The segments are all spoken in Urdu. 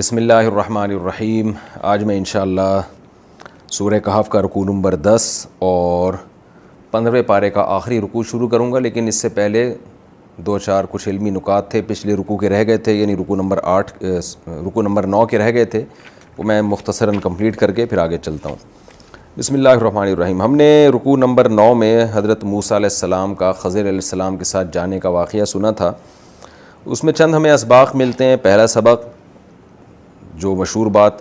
بسم اللہ الرحمن الرحیم۔ آج میں انشاءاللہ سورہ کہف کا رکوع نمبر 10 اور 15ویں پارے کا آخری رکوع شروع کروں گا، لیکن اس سے پہلے دو چار کچھ علمی نکات تھے پچھلے رکوع کے رہ گئے تھے، یعنی رکوع نمبر 9 کے رہ گئے تھے، وہ میں مختصراً کمپلیٹ کر کے پھر آگے چلتا ہوں۔ بسم اللہ الرحمن الرحیم۔ ہم نے رکوع نمبر 9 میں حضرت موسیٰ علیہ السلام کا خضر علیہ السلام کے ساتھ جانے کا واقعہ سنا تھا۔ اس میں چند ہمیں اسباق ملتے ہیں۔ پہلا سبق جو مشہور بات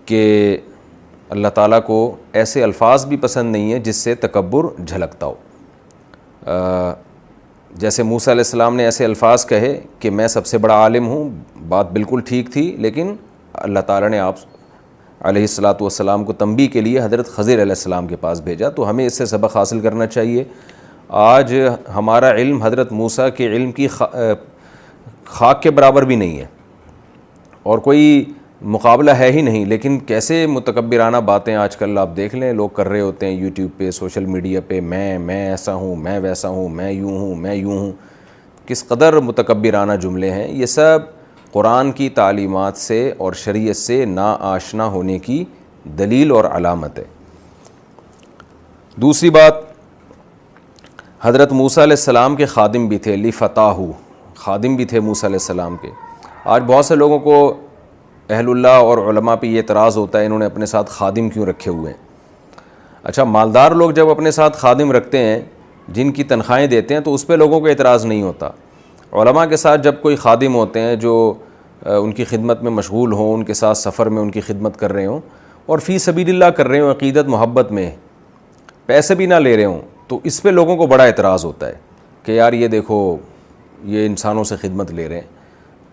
کہ اللہ تعالیٰ کو ایسے الفاظ بھی پسند نہیں ہیں جس سے تکبر جھلکتا ہو۔ جیسے موسیٰ علیہ السلام نے ایسے الفاظ کہے کہ میں سب سے بڑا عالم ہوں، بات بالکل ٹھیک تھی، لیکن اللہ تعالیٰ نے آپ علیہ الصلاۃ والسلام کو تنبیہ کے لیے حضرت خضر علیہ السلام کے پاس بھیجا، تو ہمیں اس سے سبق حاصل کرنا چاہیے۔ آج ہمارا علم حضرت موسیٰ کے علم کی خاک کے برابر بھی نہیں ہے اور کوئی مقابلہ ہے ہی نہیں، لیکن کیسے متکبرانہ باتیں آج کل آپ دیکھ لیں لوگ کر رہے ہوتے ہیں یوٹیوب پہ، سوشل میڈیا پہ، میں ایسا ہوں، میں ویسا ہوں، میں یوں ہوں، میں یوں ہوں، کس قدر متکبرانہ جملے ہیں۔ یہ سب قرآن کی تعلیمات سے اور شریعت سے ناآشنا ہونے کی دلیل اور علامت ہے۔ دوسری بات، حضرت موسیٰ علیہ السلام کے خادم بھی تھے، لفتاہ، خادم بھی تھے موسیٰ علیہ السلام کے۔ آج بہت سے لوگوں کو اہل اللہ اور علماء پہ یہ اعتراض ہوتا ہے انہوں نے اپنے ساتھ خادم کیوں رکھے ہوئے ہیں۔ اچھا، مالدار لوگ جب اپنے ساتھ خادم رکھتے ہیں جن کی تنخواہیں دیتے ہیں تو اس پہ لوگوں کو اعتراض نہیں ہوتا۔ علماء کے ساتھ جب کوئی خادم ہوتے ہیں جو ان کی خدمت میں مشغول ہوں، ان کے ساتھ سفر میں ان کی خدمت کر رہے ہوں اور فی سبیل اللہ کر رہے ہوں، عقیدت محبت میں، پیسے بھی نہ لے رہے ہوں، تو اس پہ لوگوں کو بڑا اعتراض ہوتا ہے کہ یار یہ دیکھو یہ انسانوں سے خدمت لے رہے ہیں۔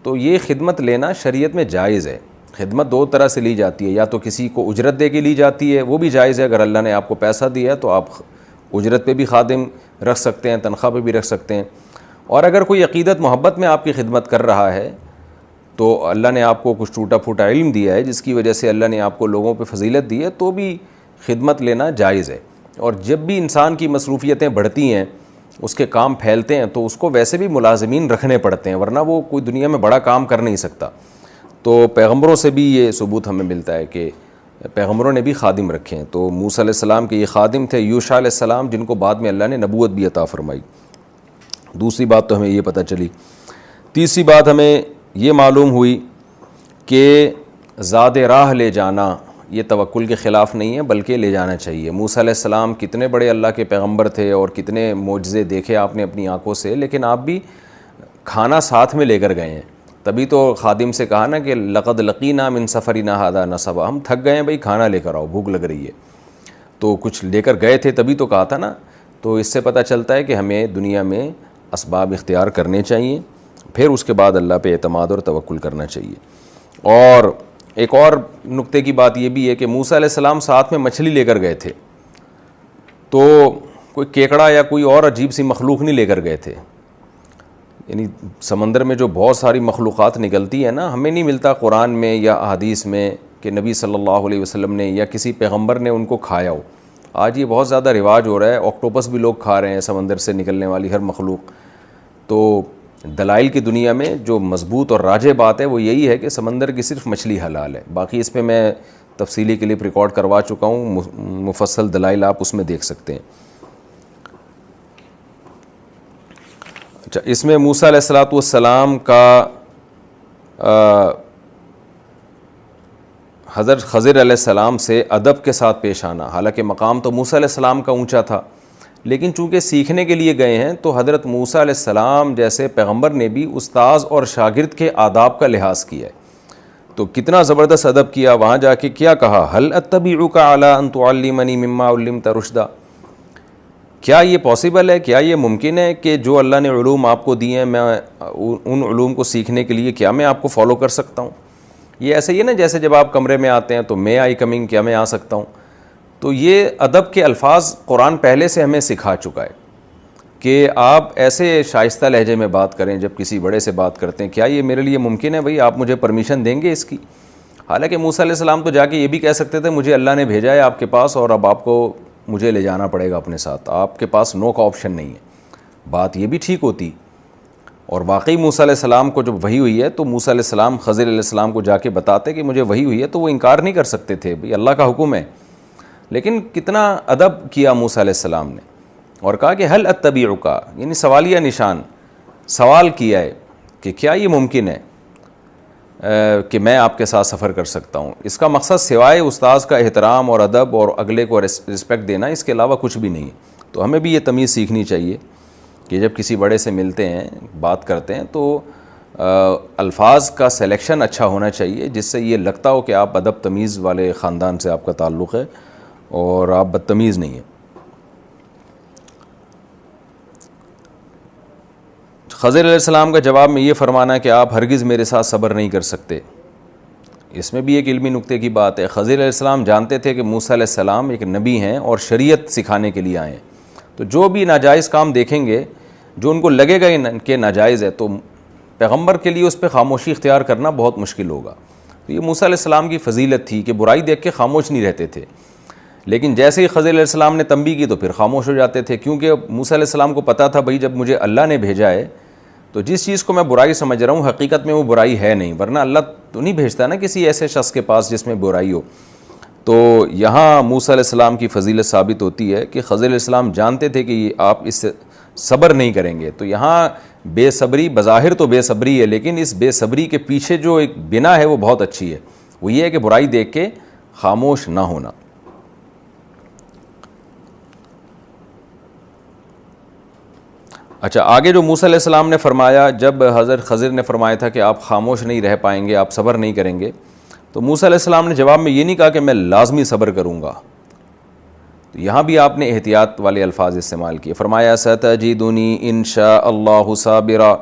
تو یہ خدمت لینا شریعت میں جائز ہے۔ خدمت دو طرح سے لی جاتی ہے، یا تو کسی کو اجرت دے کے لی جاتی ہے، وہ بھی جائز ہے، اگر اللہ نے آپ کو پیسہ دیا ہے تو آپ اجرت پہ بھی خادم رکھ سکتے ہیں، تنخواہ پہ بھی رکھ سکتے ہیں۔ اور اگر کوئی عقیدت محبت میں آپ کی خدمت کر رہا ہے تو اللہ نے آپ کو کچھ ٹوٹا پھوٹا علم دیا ہے جس کی وجہ سے اللہ نے آپ کو لوگوں پہ فضیلت دی ہے، تو بھی خدمت لینا جائز ہے۔ اور جب بھی انسان کی مصروفیتیں بڑھتی ہیں، اس کے کام پھیلتے ہیں، تو اس کو ویسے بھی ملازمین رکھنے پڑتے ہیں، ورنہ وہ کوئی دنیا میں بڑا کام کر نہیں سکتا۔ تو پیغمبروں سے بھی یہ ثبوت ہمیں ملتا ہے کہ پیغمبروں نے بھی خادم رکھے ہیں۔ تو موسیٰ علیہ السلام کے یہ خادم تھے، یوشع علیہ السلام، جن کو بعد میں اللہ نے نبوت بھی عطا فرمائی۔ دوسری بات تو ہمیں یہ پتہ چلی۔ تیسری بات ہمیں یہ معلوم ہوئی کہ زاد راہ لے جانا یہ توکل کے خلاف نہیں ہے، بلکہ لے جانا چاہیے۔ موسیٰ علیہ السلام کتنے بڑے اللہ کے پیغمبر تھے اور کتنے معجزے دیکھے آپ نے اپنی آنکھوں سے، لیکن آپ بھی کھانا ساتھ میں لے کر گئے ہیں۔ تبھی تو خادم سے کہا نا کہ لقد لقینا من سفرنا ھذا نصبا، ہم تھک گئے ہیں بھائی، کھانا لے کر آؤ، بھوک لگ رہی ہے۔ تو کچھ لے کر گئے تھے تبھی تو کہا تھا نا۔ تو اس سے پتہ چلتا ہے کہ ہمیں دنیا میں اسباب اختیار کرنے چاہیے، پھر اس کے بعد اللہ پہ اعتماد اور توکل کرنا چاہیے۔ اور ایک اور نقطے کی بات یہ بھی ہے کہ موسیٰ علیہ السلام ساتھ میں مچھلی لے کر گئے تھے، تو کوئی کیکڑا یا کوئی اور عجیب سی مخلوق نہیں لے کر گئے تھے۔ یعنی سمندر میں جو بہت ساری مخلوقات نکلتی ہیں نا، ہمیں نہیں ملتا قرآن میں یا احادیث میں کہ نبی صلی اللہ علیہ وسلم نے یا کسی پیغمبر نے ان کو کھایا ہو۔ آج یہ بہت زیادہ رواج ہو رہا ہے، آکٹوپس بھی لوگ کھا رہے ہیں، سمندر سے نکلنے والی ہر مخلوق۔ تو دلائل کی دنیا میں جو مضبوط اور راجح بات ہے وہ یہی ہے کہ سمندر کی صرف مچھلی حلال ہے۔ باقی اس پہ میں تفصیلی کلپ ریکارڈ کروا چکا ہوں، مفصل دلائل آپ اس میں دیکھ سکتے ہیں۔ اچھا، اس میں موسیٰ علیہ الصلاۃ والسلام کا حضرت خضر علیہ السلام سے ادب کے ساتھ پیش آنا، حالانکہ مقام تو موسیٰ علیہ السلام کا اونچا تھا، لیکن چونکہ سیکھنے کے لیے گئے ہیں تو حضرت موسیٰ علیہ السلام جیسے پیغمبر نے بھی استاذ اور شاگرد کے آداب کا لحاظ کیا ہے۔ تو کتنا زبردست ادب کیا، وہاں جا کے کیا کہا، هل اتبعک علی ان تعلمنی مما علمت رشدا، کیا یہ پاسبل ہے، کیا یہ ممکن ہے کہ جو اللہ نے علوم آپ کو دیے ہیں، میں ان علوم کو سیکھنے کے لیے کیا میں آپ کو فالو کر سکتا ہوں؟ یہ ایسے ہی نا جیسے جب آپ کمرے میں آتے ہیں تو میں آئی کمنگ، کیا میں آ سکتا ہوں؟ تو یہ ادب کے الفاظ قرآن پہلے سے ہمیں سکھا چکا ہے کہ آپ ایسے شائستہ لہجے میں بات کریں جب کسی بڑے سے بات کرتے ہیں، کیا یہ میرے لیے ممکن ہے بھائی، آپ مجھے پرمیشن دیں گے اس کی؟ حالانکہ موسیٰ علیہ السلام تو جا کے یہ بھی کہہ سکتے تھے مجھے اللہ نے بھیجا ہے آپ کے پاس اور اب آپ کو مجھے لے جانا پڑے گا اپنے ساتھ، آپ کے پاس نو کا آپشن نہیں ہے، بات یہ بھی ٹھیک ہوتی۔ اور واقعی موسیٰ علیہ السلام کو جب وحی ہوئی ہے تو موسیٰ علیہ السلام خضر علیہ السلام کو جا کے بتاتے کہ مجھے وحی ہوئی ہے، تو وہ انکار نہیں کر سکتے تھے، بھئی اللہ کا حکم ہے. لیکن کتنا ادب کیا موسیٰ علیہ السلام نے، اور کہا کہ حل اتبعک، یعنی سوالیہ نشان، سوال کیا ہے کہ کیا یہ ممکن ہے کہ میں آپ کے ساتھ سفر کر سکتا ہوں. اس کا مقصد سوائے استاذ کا احترام اور ادب اور اگلے کو رسپیکٹ دینا، اس کے علاوہ کچھ بھی نہیں ہے. تو ہمیں بھی یہ تمیز سیکھنی چاہیے کہ جب کسی بڑے سے ملتے ہیں، بات کرتے ہیں، تو الفاظ کا سلیکشن اچھا ہونا چاہیے جس سے یہ لگتا ہو کہ آپ ادب تمیز والے خاندان سے آپ کا تعلق ہے اور آپ بدتمیز نہیں ہیں. خضر علیہ السلام کا جواب میں یہ فرمانا کہ آپ ہرگز میرے ساتھ صبر نہیں کر سکتے، اس میں بھی ایک علمی نکتے کی بات ہے. خضر علیہ السلام جانتے تھے کہ موسیٰ علیہ السلام ایک نبی ہیں اور شریعت سکھانے کے لیے آئے ہیں، تو جو بھی ناجائز کام دیکھیں گے، جو ان کو لگے گا کہ ناجائز ہے، تو پیغمبر کے لیے اس پہ خاموشی اختیار کرنا بہت مشکل ہوگا. تو یہ موسیٰ علیہ السلام کی فضیلت تھی کہ برائی دیکھ کے خاموش نہیں رہتے تھے، لیکن جیسے ہی خضر علیہ السلام نے تنبیہ کی تو پھر خاموش ہو جاتے تھے، کیونکہ موسیٰ علیہ السلام کو پتہ تھا بھئی جب مجھے اللہ نے بھیجا ہے تو جس چیز کو میں برائی سمجھ رہا ہوں حقیقت میں وہ برائی ہے نہیں، ورنہ اللہ تو نہیں بھیجتا نا کسی ایسے شخص کے پاس جس میں برائی ہو. تو یہاں موسیٰ علیہ السلام کی فضیلت ثابت ہوتی ہے کہ خضر علیہ السلام جانتے تھے کہ آپ اس سے صبر نہیں کریں گے. تو یہاں بے صبری بظاہر تو بے صبری ہے، لیکن اس بے صبری کے پیچھے جو ایک بنا ہے وہ بہت اچھی ہے، وہ یہ ہے کہ برائی دیکھ کے خاموش نہ ہونا. اچھا، آگے جو موسیٰ علیہ السلام نے فرمایا، جب حضرت خضر نے فرمایا تھا کہ آپ خاموش نہیں رہ پائیں گے، آپ صبر نہیں کریں گے، تو موسیٰ علیہ السلام نے جواب میں یہ نہیں کہا کہ میں لازمی صبر کروں گا. تو یہاں بھی آپ نے احتیاط والے الفاظ استعمال کیے. فرمایا ستجدنی ان شاء اللہ صابرا،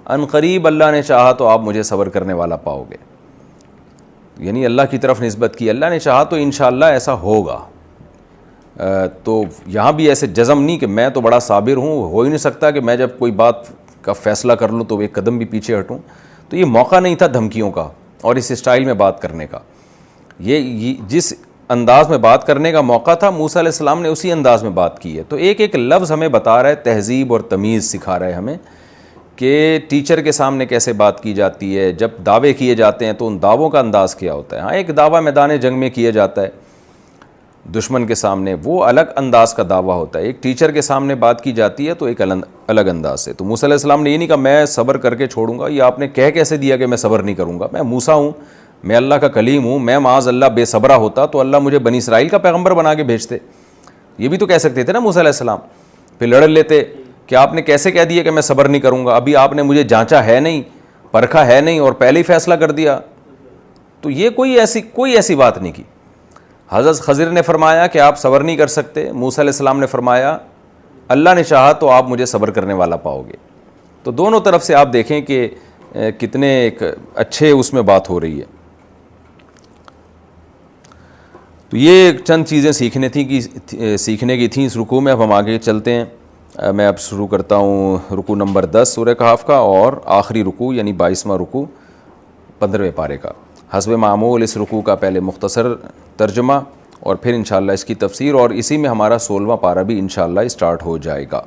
ان قریب اللہ نے چاہا تو آپ مجھے صبر کرنے والا پاؤ گے. یعنی اللہ کی طرف نسبت کی، اللہ نے چاہا تو انشاءاللہ ایسا ہوگا. تو یہاں بھی ایسے جزم نہیں کہ میں تو بڑا صابر ہوں، ہو ہی نہیں سکتا کہ میں جب کوئی بات کا فیصلہ کر لوں تو ایک قدم بھی پیچھے ہٹوں. تو یہ موقع نہیں تھا دھمکیوں کا اور اس اسٹائل میں بات کرنے کا. یہ جس انداز میں بات کرنے کا موقع تھا موسیٰ علیہ السلام نے اسی انداز میں بات کی ہے. تو ایک ایک لفظ ہمیں بتا رہا ہے، تہذیب اور تمیز سکھا رہا ہے ہمیں کہ ٹیچر کے سامنے کیسے بات کی جاتی ہے، جب دعوے کیے جاتے ہیں تو ان دعووں کا انداز کیا ہوتا ہے. ہاں، ایک دعویٰ میدان جنگ میں کیا جاتا ہے دشمن کے سامنے، وہ الگ انداز کا دعویٰ ہوتا ہے. ایک ٹیچر کے سامنے بات کی جاتی ہے تو ایک الگ انداز سے. تو موسیٰ علیہ السلام نے یہ نہیں کہا میں صبر کر کے چھوڑوں گا. یہ آپ نے کہہ کیسے دیا کہ میں صبر نہیں کروں گا؟ میں موسیٰ ہوں، میں اللہ کا کلیم ہوں. میں معاذ اللہ بے صبرہ ہوتا تو اللہ مجھے بنی اسرائیل کا پیغمبر بنا کے بھیجتے. یہ بھی تو کہہ سکتے تھے نا موسیٰ علیہ السلام. پھر لڑ لیتے کہ آپ نے کیسے کہہ دیا کہ میں صبر نہیں کروں گا، ابھی آپ نے مجھے جانچا ہے نہیں، پرکھا ہے نہیں اور پہلے ہی فیصلہ کر دیا. تو یہ کوئی ایسی بات نہیں کی. حضرت خضر نے فرمایا کہ آپ صبر نہیں کر سکتے، موسیٰ علیہ السلام نے فرمایا اللہ نے چاہا تو آپ مجھے صبر کرنے والا پاؤ گے. تو دونوں طرف سے آپ دیکھیں کہ کتنے ایک اچھے اس میں بات ہو رہی ہے. تو یہ چند چیزیں سیکھنے کی تھیں اس رکوع میں. اب ہم آگے چلتے ہیں. میں اب شروع کرتا ہوں رکوع نمبر 10 سورہ کہف کا، اور آخری رکوع یعنی 22واں رکوع 15ویں پارے کا. حسب معمول اس رکوع کا پہلے مختصر ترجمہ اور پھر انشاءاللہ اس کی تفسیر، اور اسی میں ہمارا 16واں پارہ بھی انشاءاللہ اسٹارٹ ہو جائے گا.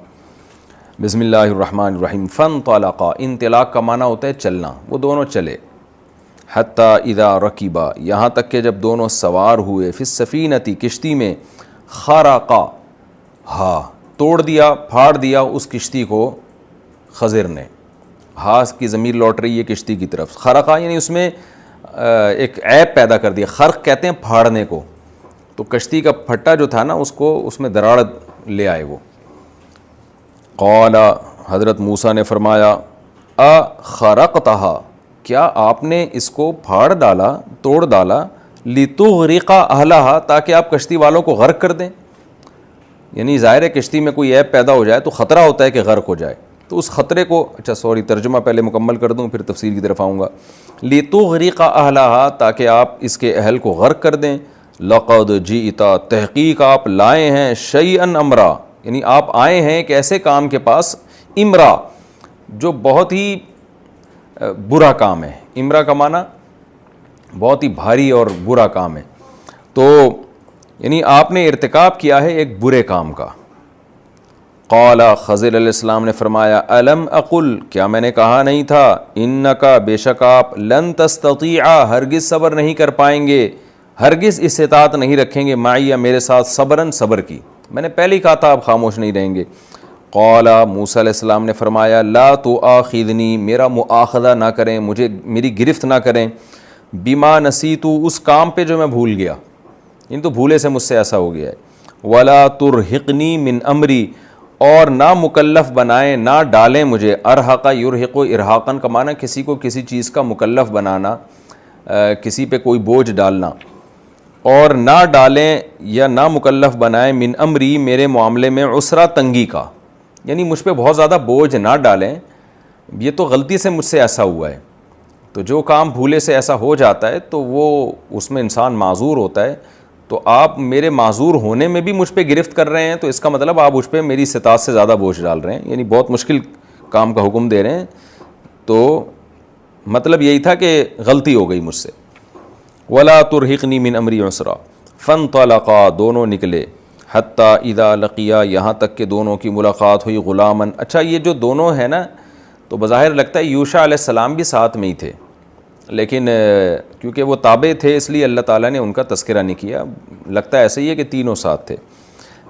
بسم اللہ الرحمن الرحیم. فانطلقا، انطلاق کا معنی ہوتا ہے چلنا. وہ دونوں چلے. حتی اذا رکبا، یہاں تک کہ جب دونوں سوار ہوئے. فی السفینۃ، کشتی میں. خرقا، ہاں توڑ دیا، پھاڑ دیا اس کشتی کو خضر نے. ہاں کی ضمیر لوٹ رہی ہے کشتی کی طرف. خرقا یعنی اس میں ایک عیب پیدا کر دیا. خرق کہتے ہیں پھاڑنے کو. تو کشتی کا پھٹا جو تھا نا اس میں دراڑ لے آئے وہ. قال، حضرت موسیٰ نے فرمایا اخرقتھا، کیا آپ نے اس کو پھاڑ ڈالا، توڑ ڈالا، لتغرق اہلھا، تاکہ آپ کشتی والوں کو غرق کر دیں. یعنی ظاہر ہے کشتی میں کوئی عیب پیدا ہو جائے تو خطرہ ہوتا ہے کہ غرق ہو جائے. تو اس خطرے کو ترجمہ پہلے مکمل کر دوں پھر تفسیر کی طرف آؤں گا. لتغرق اہلھا، تاکہ آپ اس کے اہل کو غرق کر دیں. لقد جئت، تحقیق آپ لائے ہیں، شیئا امرا، یعنی آپ آئے ہیں ایک ایسے کام کے پاس، امرا جو بہت ہی برا کام ہے. امرا کا معنی بہت ہی بھاری اور برا کام ہے. تو یعنی آپ نے ارتکاب کیا ہے ایک برے کام کا. قال خضر علیہ السلام نے فرمایا الم اقل کیا میں نے کہا نہیں تھا انکا بے شک آپ لن تستطیع ہرگز صبر نہیں کر پائیں گے, ہرگز استطاعت نہیں رکھیں گے معی میرے ساتھ صبرن صبر کی, میں نے پہلے ہی کہا تھا آپ خاموش نہیں رہیں گے. قال موسیٰ علیہ السلام نے فرمایا لا تؤاخذنی میرا مؤاخذہ نہ کریں, مجھے میری گرفت نہ کریں, بما نسیتو اس کام پہ جو میں بھول گیا, ان تو بھولے سے مجھ سے ایسا ہو گیا ہے. ولا ترہقنی من امری اور نہ مکلف بنائیں نہ ڈالیں مجھے, ارحق یرحق ارحاقاً کا معنی کسی کو کسی چیز کا مکلف بنانا, کسی پہ کوئی بوجھ ڈالنا, اور نہ ڈالیں یا نہ مکلف بنائیں من امری میرے معاملے میں عسرا تنگی کا, یعنی مجھ پہ بہت زیادہ بوجھ نہ ڈالیں, یہ تو غلطی سے مجھ سے ایسا ہوا ہے. تو جو کام بھولے سے ایسا ہو جاتا ہے تو وہ اس میں انسان معذور ہوتا ہے, تو آپ میرے معذور ہونے میں بھی مجھ پہ گرفت کر رہے ہیں, تو اس کا مطلب آپ مجھ پہ میری استطاعت سے زیادہ بوجھ ڈال رہے ہیں, یعنی بہت مشکل کام کا حکم دے رہے ہیں. تو مطلب یہی تھا کہ غلطی ہو گئی مجھ سے. ولا ترہقنی من امری عسرا فانطلقا دونوں نکلے, حتیٰ اذا لقیا یہاں تک کہ دونوں کی ملاقات ہوئی غلامن. اچھا یہ جو دونوں ہیں نا تو بظاہر لگتا ہے یوشع علیہ السلام بھی ساتھ میں ہی تھے, لیکن کیونکہ وہ تابع تھے اس لیے اللہ تعالیٰ نے ان کا تذکرہ نہیں کیا, لگتا ہے ایسے ہی ہے کہ تینوں ساتھ تھے.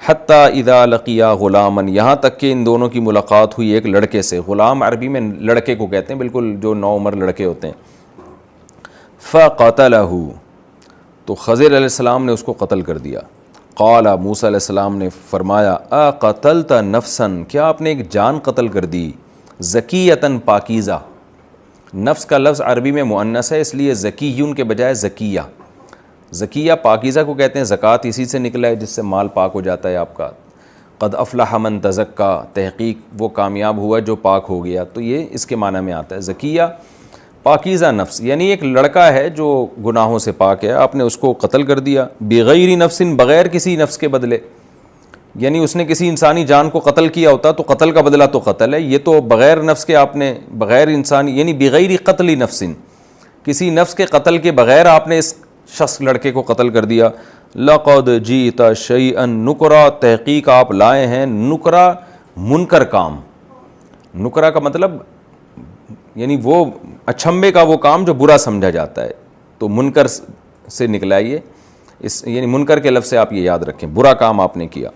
حتیٰ اذا لقیا غلامن یہاں تک کہ ان دونوں کی ملاقات ہوئی ایک لڑکے سے, غلام عربی میں لڑکے کو کہتے ہیں, بالکل جو نوعمر لڑکے ہوتے ہیں. فقتلہ تو خضر علیہ السلام نے اس کو قتل کر دیا. قال موسیٰ علیہ السلام نے فرمایا اقتلت نفسا کیا آپ نے ایک جان قتل کر دی, زکیۃً پاکیزہ. نفس کا لفظ عربی میں مؤنث ہے اس لیے زکیون کے بجائے زکیہ. زکیہ پاکیزہ کو کہتے ہیں, زکوٰۃ اسی سے نکلا ہے جس سے مال پاک ہو جاتا ہے آپ کا. قد افلح من تزکا تحقیق وہ کامیاب ہوا جو پاک ہو گیا, تو یہ اس کے معنی میں آتا ہے. زکیہ پاکیزہ نفس, یعنی ایک لڑکا ہے جو گناہوں سے پاک ہے, آپ نے اس کو قتل کر دیا. بغیر نفس بغیر کسی نفس کے بدلے, یعنی اس نے کسی انسانی جان کو قتل کیا ہوتا تو قتل کا بدلہ تو قتل ہے, یہ تو بغیر نفس کے آپ نے بغیر انسانی یعنی بغیر قتل نفس, کسی نفس کے قتل کے بغیر آپ نے اس شخص لڑکے کو قتل کر دیا. لقد جئت شیئا نکرا تحقیق آپ لائے ہیں نکرا منکر کام. نکرا کا مطلب یعنی وہ اچھمبے کا وہ کام جو برا سمجھا جاتا ہے, تو منکر سے نکلا یہ, اس یعنی منکر کے لفظ سے آپ یہ یاد رکھیں, برا کام آپ نے کیا.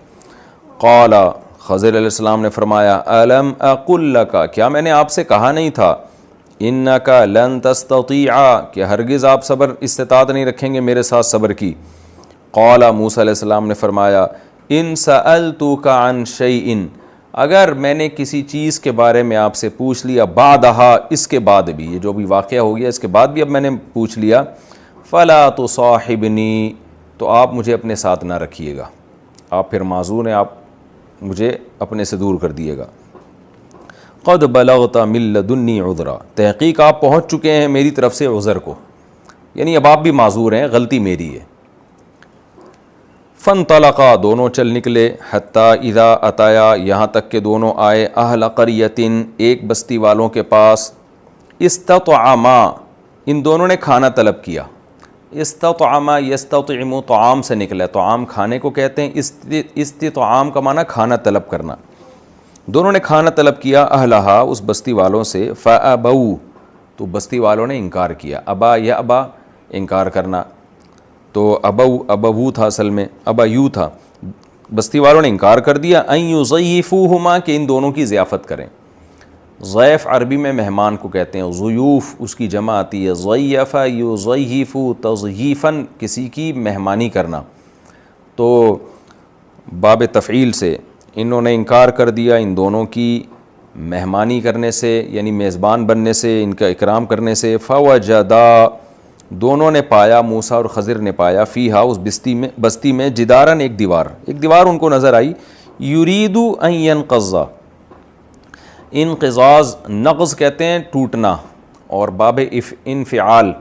قال خضر علیہ السلام نے فرمایا الم اقل لک کیا میں نے آپ سے کہا نہیں تھا, انک لن تستطیع کہ ہرگز آپ صبر استطاعت نہیں رکھیں گے میرے ساتھ صبر کی. قال موسیٰ علیہ السلام نے فرمایا ان سألتک عن شیء اگر میں نے کسی چیز کے بارے میں آپ سے پوچھ لیا, بعدہا اس کے بعد بھی, یہ جو بھی واقعہ ہو گیا اس کے بعد بھی اب میں نے پوچھ لیا, فلا تصاحبنی تو آپ مجھے اپنے ساتھ نہ رکھیے گا, آپ پھر معذور ہیں, آپ مجھے اپنے سے دور کر دیے گا. قد بلغت من لدنی عذرا تحقیق آپ پہنچ چکے ہیں میری طرف سے عذر کو, یعنی اب آپ بھی معذور ہیں, غلطی میری ہے. فانطلقا دونوں چل نکلے, حتیٰ اذا اتایا یہاں تک کہ دونوں آئے اہل قریۃ ایک بستی والوں کے پاس. استطعما ان دونوں نے کھانا طلب کیا. استطعما یستطعم طعام سے نکلا ہے, طعام کھانے کو کہتے ہیں, استطعام کا معنی کھانا طلب کرنا. دونوں نے کھانا طلب کیا اہلہا اس بستی والوں سے. فابوا تو بستی والوں نے انکار کیا. ابا یا ابا انکار کرنا, تو ابو تھا اصل میں, ابا یو تھا. بستی والوں نے انکار کر دیا. ان یضیفوہما کہ ان دونوں کی ضیافت کریں. ضیف عربی میں مہمان کو کہتے ہیں, ضیوف اس کی جمع آتی ہے. ضیف یضیف تضییفاً کسی کی مہمانی کرنا, تو باب تفعیل سے انہوں نے انکار کر دیا ان دونوں کی مہمانی کرنے سے, یعنی میزبان بننے سے, ان کا اکرام کرنے سے. فوجدا دونوں نے پایا, موسیٰ اور خضر نے پایا, فیہا اس بستی میں جداراً ایک دیوار ان کو نظر آئی. یریدو ان ینقض انقضاض نقض کہتے ہیں ٹوٹنا, اور باب انفعال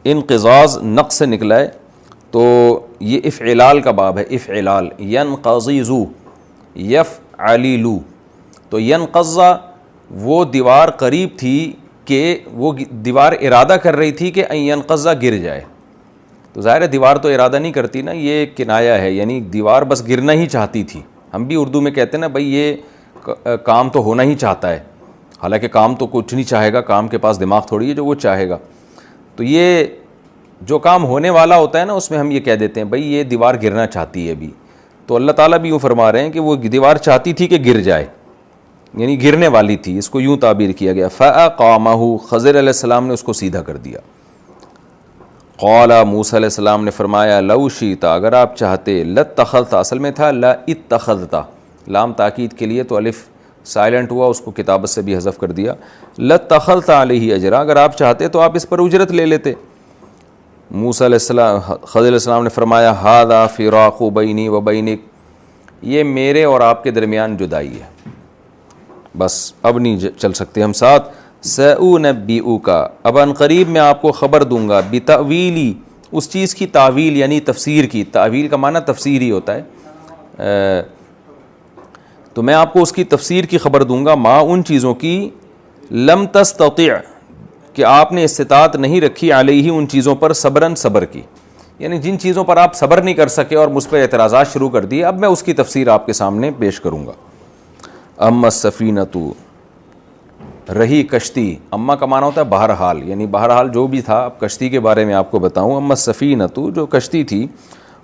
انقضاض نقص سے نکلا ہے, تو یہ افعلال کا باب ہے. افعلال ینقضیزو یفعلیلو, تو ینقض وہ دیوار قریب تھی کہ وہ دیوار ارادہ کر رہی تھی کہ ان ینقض گر جائے, تو ظاہر ہے دیوار تو ارادہ نہیں کرتی نا, یہ کنایا ہے, یعنی دیوار بس گرنا ہی چاہتی تھی. ہم بھی اردو میں کہتے ہیں نا بھائی یہ کام تو ہونا ہی چاہتا ہے, حالانکہ کام تو کچھ نہیں چاہے گا, کام کے پاس دماغ تھوڑی ہے جو وہ چاہے گا. تو یہ جو کام ہونے والا ہوتا ہے نا اس میں ہم یہ کہہ دیتے ہیں بھائی یہ دیوار گرنا چاہتی ہے ابھی. تو اللہ تعالیٰ بھی یوں فرما رہے ہیں کہ وہ دیوار چاہتی تھی کہ گر جائے, یعنی گرنے والی تھی, اس کو یوں تعبیر کیا گیا. فَأَقَامَهُ, خضر علیہ السلام نے اس کو سیدھا کر دیا. قال, موسیٰ علیہ السلام نے فرمایا, لو شئت, اگر آپ چاہتے, لاتخذت, اصل میں تھا لاتخذت, لام تاکید کے لیے تو الف سائلنٹ ہوا, اس کو کتابت سے بھی حذف کر دیا. لاتخذت علیہ اجرا, اگر آپ چاہتے تو آپ اس پر اجرت لے لیتے. موسیٰ علیہ السلام, خضر علیہ السلام نے فرمایا, ھذا فراق بینی و بینک, یہ میرے اور آپ کے درمیان جدائی ہے, بس اب نہیں چل سکتے ہم ساتھ. سأنبئک, اب ان قریب میں آپ کو خبر دوں گا, بتأویلی, اس چیز کی تعویل یعنی تفسیر کی, تعویل کا معنی تفسیر ہی ہوتا ہے, تو میں آپ کو اس کی تفسیر کی خبر دوں گا, ما, ان چیزوں کی, لم تستطع, کہ آپ نے استطاعت نہیں رکھی, علیہ, ان چیزوں پر, صبرن, صبر کی, یعنی جن چیزوں پر آپ صبر نہیں کر سکے اور مجھ پر اعتراضات شروع کر دیے, اب میں اس کی تفسیر آپ کے سامنے پیش کروں گا. اما السفینۃ, رہی کشتی, اما کا معنی ہوتا ہے بہرحال, یعنی بہرحال جو بھی تھا, اب کشتی کے بارے میں آپ کو بتاؤں. اما السفینۃ, جو کشتی تھی,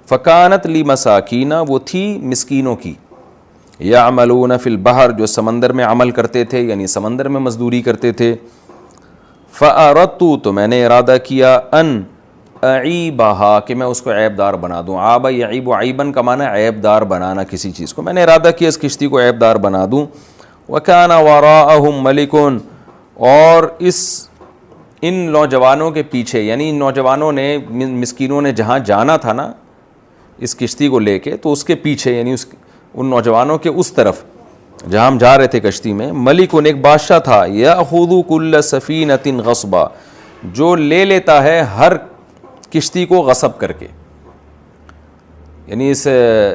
فکانت لمساکین, وہ تھی مسکینوں کی, یعملون فی البحر, جو سمندر میں عمل کرتے تھے, یعنی سمندر میں مزدوری کرتے تھے. فاردت, تو میں نے ارادہ کیا, ان اعیبہا, کہ میں اس کو عیب دار بنا دوں. عاب یعیب, عیبن کا معنی عیب دار بنانا کسی چیز کو, میں نے ارادہ کیا اس کشتی کو عیب دار بنا دوں. وکان وراءہم ملک, اور ان نوجوانوں کے پیچھے, یعنی ان نوجوانوں نے, مسکینوں نے جہاں جانا تھا نا اس کشتی کو لے کے, تو اس کے پیچھے, یعنی ان نوجوانوں کے اس طرف جہاں ہم جا رہے تھے کشتی میں, ملکن, ایک بادشاہ تھا, یأخذ کل سفینۃ غصبا, جو لے لیتا ہے ہر کشتی کو غصب کر کے, یعنی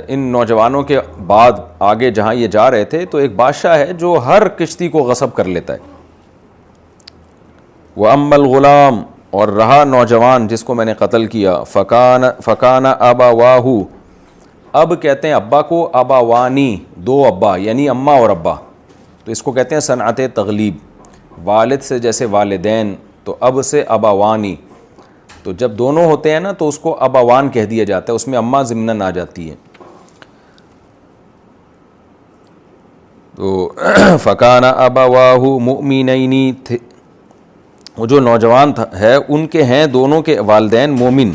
ان نوجوانوں کے بعد آگے جہاں یہ جا رہے تھے تو ایک بادشاہ ہے جو ہر کشتی کو غصب کر لیتا ہے. وَأَمَّا الْغُلَامُ, اور رہا نوجوان جس کو میں نے قتل کیا, فَكَانَ أَبَوَاهُ, اب کہتے ہیں ابا کو اباوانی, دو ابا, یعنی اماں اور ابا, تو اس کو کہتے ہیں صنعت تغلیب, والد سے جیسے والدین, تو اب سے اباوانی, تو جب دونوں ہوتے ہیں نا تو اس کو اباوان کہہ دیا جاتا ہے, اس میں اماں ضمناً آ جاتی ہے. تو فکان ابواہ مؤمنین, وہ جو نوجوان ہے ان کے ہیں دونوں کے والدین مومن.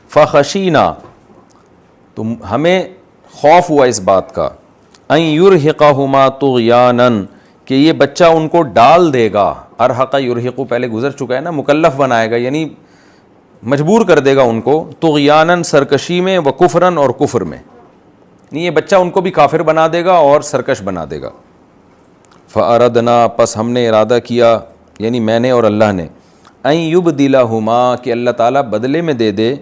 فخشینا, تو ہمیں خوف ہوا اس بات کا, ان یرہقہما طغیانا, کہ یہ بچہ ان کو ڈال دے گا. ارحق یرہق پہلے گزر چکا ہے نا, مکلف بنائے گا, یعنی مجبور کر دے گا ان کو, طغیانا, سرکشی میں, و کفرن, اور کفر میں, نہیں یہ بچہ ان کو بھی کافر بنا دے گا اور سرکش بنا دے گا. فاردنا, پس ہم نے ارادہ کیا, یعنی میں نے اور اللہ نے, ان یبدلہما, کہ اللہ تعالیٰ بدلے میں دے دے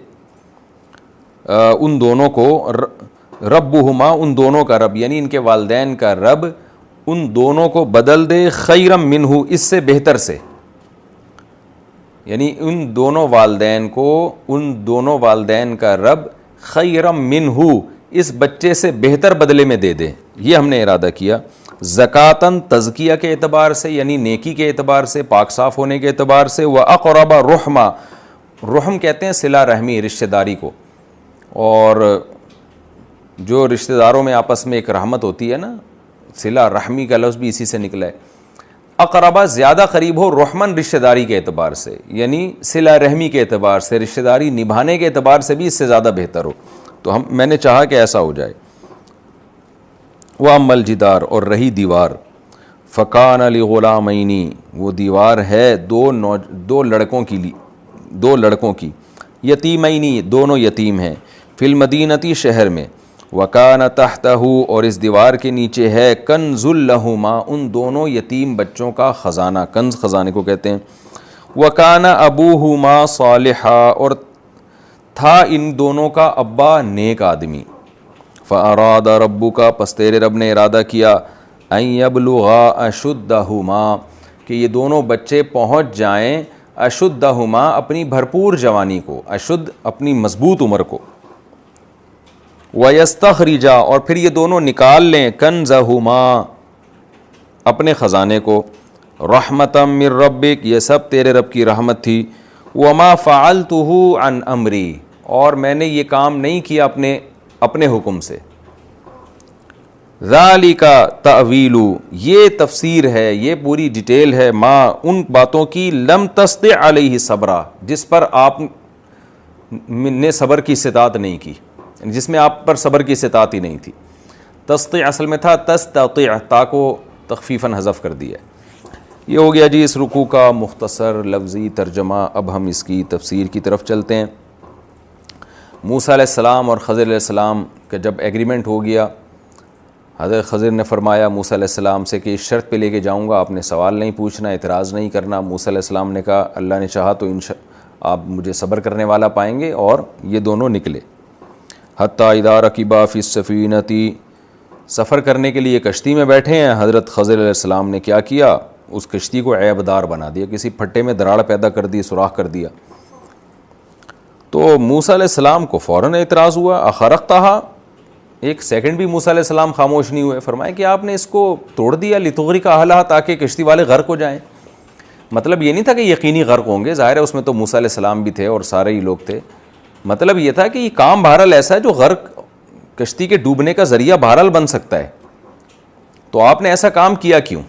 ان دونوں کو, ربہما, ان دونوں کا رب, یعنی ان کے والدین کا رب, ان دونوں کو بدل دے, خیرم منہ, اس سے بہتر سے, یعنی ان دونوں والدین کو, ان دونوں والدین کا رب خیرم منہ, اس بچے سے بہتر بدلے میں دے دے, یہ ہم نے ارادہ کیا. زکاتن, تزکیہ کے اعتبار سے, یعنی نیکی کے اعتبار سے, پاک صاف ہونے کے اعتبار سے. واقرب رحما, رحم کہتے ہیں صلہ رحمی, رشتہ داری کو, اور جو رشتہ داروں میں آپس میں ایک رحمت ہوتی ہے نا, صلہ رحمی کا لفظ بھی اسی سے نکلا ہے. اقربا, زیادہ قریب ہو, رحمن, رشتہ داری کے اعتبار سے, یعنی صلہ رحمی کے اعتبار سے, رشتہ داری نبھانے کے اعتبار سے بھی اس سے زیادہ بہتر ہو, تو میں نے چاہا کہ ایسا ہو جائے. وَأَمَّا الْجِدَارُ, اور رہی دیوار, فَكَانَ لِغُلَامَيْنِ, وہ دیوار ہے دو لڑکوں کی, یتیمینی, دونوں یتیم ہیں, فی المدینتی, شہر میں, وَكَانَ تَحْتَهُ, اور اس دیوار کے نیچے ہے, کنز لہما, ان دونوں یتیم بچوں کا خزانہ, کنز خزانے کو کہتے ہیں. وَكَانَ أَبُوهُمَا صَالِحًا, اور تھا ان دونوں کا ابا نیک آدمی. فَأَرَادَ رَبُّكَ, پس تیرے رب نے ارادہ کیا, أَن يَبْلُغَا أَشُدَّهُمَا, کہ یہ دونوں بچے پہنچ جائیں اشدہما اپنی بھرپور جوانی کو، اشد اپنی مضبوط عمر کو، ویستخرجا اور پھر یہ دونوں نکال لیں کنزہما اپنے خزانے کو، رحمتا من ربک یہ سب تیرے رب کی رحمت تھی، وما فعلتہ عن امری اور میں نے یہ کام نہیں کیا اپنے حکم سے، ذالک تأویل یہ تفسیر ہے، یہ پوری ڈیٹیل ہے، ما ان باتوں کی لم تستطع علیہ صبرا جس پر آپ نے صبر کی استطاعت نہیں کی، جس میں آپ پر صبر کی استطاعت ہی نہیں تھی۔ تستطيع اصل میں تھا تستطيع، تا کو تخفیفاً حذف کر دیا ہے۔ یہ ہو گیا جی اس رکوع کا مختصر لفظی ترجمہ۔ اب ہم اس کی تفسیر کی طرف چلتے ہیں۔ موسیٰ علیہ السلام اور خضر علیہ السلام کا جب ایگریمنٹ ہو گیا، حضرت خضر نے فرمایا موسیٰ علیہ السلام سے کہ اس شرط پہ لے کے جاؤں گا، آپ نے سوال نہیں پوچھنا، اعتراض نہیں کرنا۔ موسیٰ علیہ السلام نے کہا اللہ نے چاہا تو آپ مجھے صبر کرنے والا پائیں گے، اور یہ دونوں نکلے۔ حتیٰ اذا رکبا فی السفینۃ، سفر کرنے کے لیے کشتی میں بیٹھے ہیں، حضرت خضر علیہ السلام نے کیا کیا، اس کشتی کو عیب دار بنا دیا، کسی پھٹے میں دراڑ پیدا کر دی، سوراخ کر دیا۔ تو موسیٰ علیہ السلام کو فوراً اعتراض ہوا، اخرقتہا، ایک سیکنڈ بھی موسیٰ علیہ السلام خاموش نہیں ہوئے، فرمایا کہ آپ نے اس کو توڑ دیا، لتغرق اہلہا، تاکہ کشتی والے غرق ہو جائیں۔ مطلب یہ نہیں تھا کہ یقینی غرق ہوں گے، ظاہر ہے اس میں تو موسیٰ علیہ السلام بھی تھے اور سارے ہی لوگ تھے، مطلب یہ تھا کہ یہ کام بہرحال ایسا ہے جو غرق، کشتی کے ڈوبنے کا ذریعہ بہرحال بن سکتا ہے، تو آپ نے ایسا کام کیا کیوں؟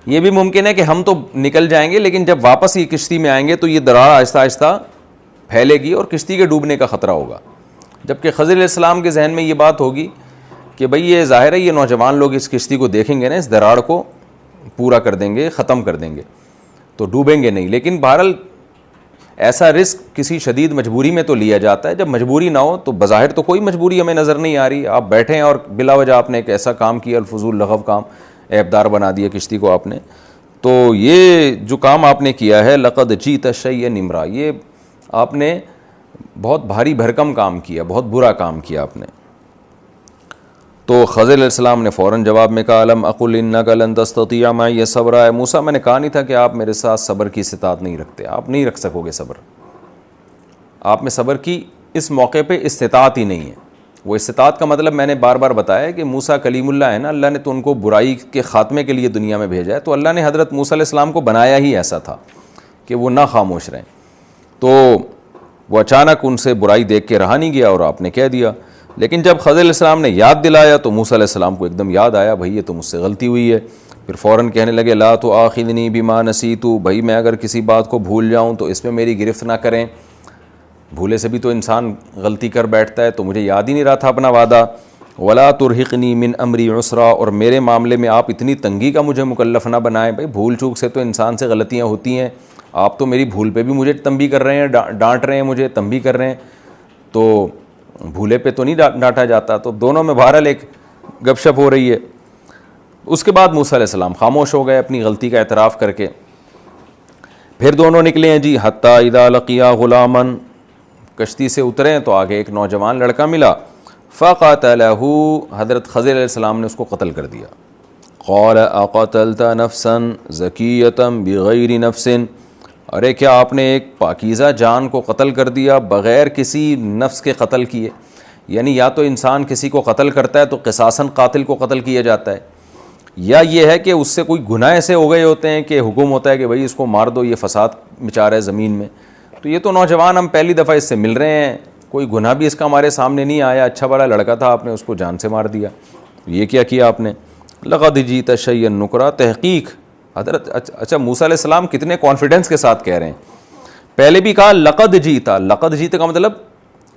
یہ بھی ممکن ہے کہ ہم تو نکل جائیں گے، لیکن جب واپس یہ کشتی میں آئیں گے تو یہ دراڑ آہستہ آہستہ پھیلے گی اور کشتی کے ڈوبنے کا خطرہ ہوگا۔ جبکہ خضر علیہ السلام کے ذہن میں یہ بات ہوگی کہ بھئی یہ ظاہر ہے یہ نوجوان لوگ اس کشتی کو دیکھیں گے نا، اس دراڑ کو پورا کر دیں گے، ختم کر دیں گے، تو ڈوبیں گے نہیں۔ لیکن بہرحال ایسا رسک کسی شدید مجبوری میں تو لیا جاتا ہے، جب مجبوری نہ ہو تو بظاہر تو کوئی مجبوری ہمیں نظر نہیں آ رہی، آپ بیٹھے ہیں اور بلا وجہ آپ نے ایک ایسا کام کیا، الفضول لغو کام، عیب دار بنا دیا کشتی کو آپ نے۔ تو یہ جو کام آپ نے کیا ہے، لقد جئت شیئا امرا، یہ آپ نے بہت بھاری بھرکم کام کیا، بہت برا کام کیا آپ نے۔ تو خضر علیہ السلام نے فوراً جواب میں کہا الم اقل انک لن تستطیع معی صبرا، اے موسیٰ میں نے کہا نہیں تھا کہ آپ میرے ساتھ صبر کی استطاعت نہیں رکھتے، آپ نہیں رکھ سکو گے صبر، آپ میں صبر کی اس موقع پہ استطاعت ہی نہیں ہے۔ وہ استطاعت کا مطلب میں نے بار بار بتایا کہ موسیٰ کلیم اللہ ہے نا، اللہ نے تو ان کو برائی کے خاتمے کے لیے دنیا میں بھیجا ہے، تو اللہ نے حضرت موسیٰ علیہ السلام کو بنایا ہی ایسا تھا کہ وہ نہ خاموش رہیں۔ تو وہ اچانک ان سے برائی دیکھ کے رہا نہیں گیا اور آپ نے کہہ دیا۔ لیکن جب خضر علیہ السلام نے یاد دلایا تو موسیٰ علیہ السلام کو ایک دم یاد آیا، بھائی یہ تو مجھ سے غلطی ہوئی ہے۔ پھر فوراً کہنے لگے لا تؤاخذنی بما نسیت، بھائی میں اگر کسی بات کو بھول جاؤں تو اس میں میری گرفت نہ کریں، بھولے سے بھی تو انسان غلطی کر بیٹھتا ہے، تو مجھے یاد ہی نہیں رہا تھا اپنا وعدہ۔ ولا ترہقنی من امری عسرا، اور میرے معاملے میں آپ اتنی تنگی کا مجھے مکلف نہ بنائیں، بھائی بھول چوک سے تو انسان سے غلطیاں ہوتی ہیں، آپ تو میری بھول پہ بھی مجھے تنبیہ کر رہے ہیں، ڈانٹ رہے ہیں، مجھے تنبیہ کر رہے ہیں، تو بھولے پہ تو نہیں ڈانٹا جاتا۔ تو دونوں میں بہرحال ایک گپ شپ ہو رہی ہے۔ اس کے بعد موسیٰ علیہ السلام خاموش ہو گئے اپنی غلطی کا اعتراف کر کے۔ پھر دونوں نکلے ہیں جی، حتیٰ اذا لقیا غلاما، کشتی سے اترے ہیں تو آگے ایک نوجوان لڑکا ملا، فقتلہ، حضرت خضر علیہ السلام نے اس کو قتل کر دیا۔ قال اقتلت نفسا زکیۃ بغیر نفس، ارے کیا آپ نے ایک پاکیزہ جان کو قتل کر دیا بغیر کسی نفس کے قتل کیے؟ یعنی یا تو انسان کسی کو قتل کرتا ہے تو قصاصاً قاتل کو قتل کیا جاتا ہے، یا یہ ہے کہ اس سے کوئی گناہ ایسے ہو گئے ہوتے ہیں کہ حکم ہوتا ہے کہ بھائی اس کو مار دو، یہ فساد مچا رہا ہے زمین میں۔ تو یہ تو نوجوان ہم پہلی دفعہ اس سے مل رہے ہیں، کوئی گناہ بھی اس کا ہمارے سامنے نہیں آیا، اچھا بڑا لڑکا تھا، آپ نے اس کو جان سے مار دیا، یہ کیا کیا آپ نے؟ لقد جئت شیئا نکرا، تحقیق حضرت، اچھا موسیٰ علیہ السلام کتنے کانفیڈنس کے ساتھ کہہ رہے ہیں۔ پہلے بھی کہا لقد جئت، لقد جئت کا مطلب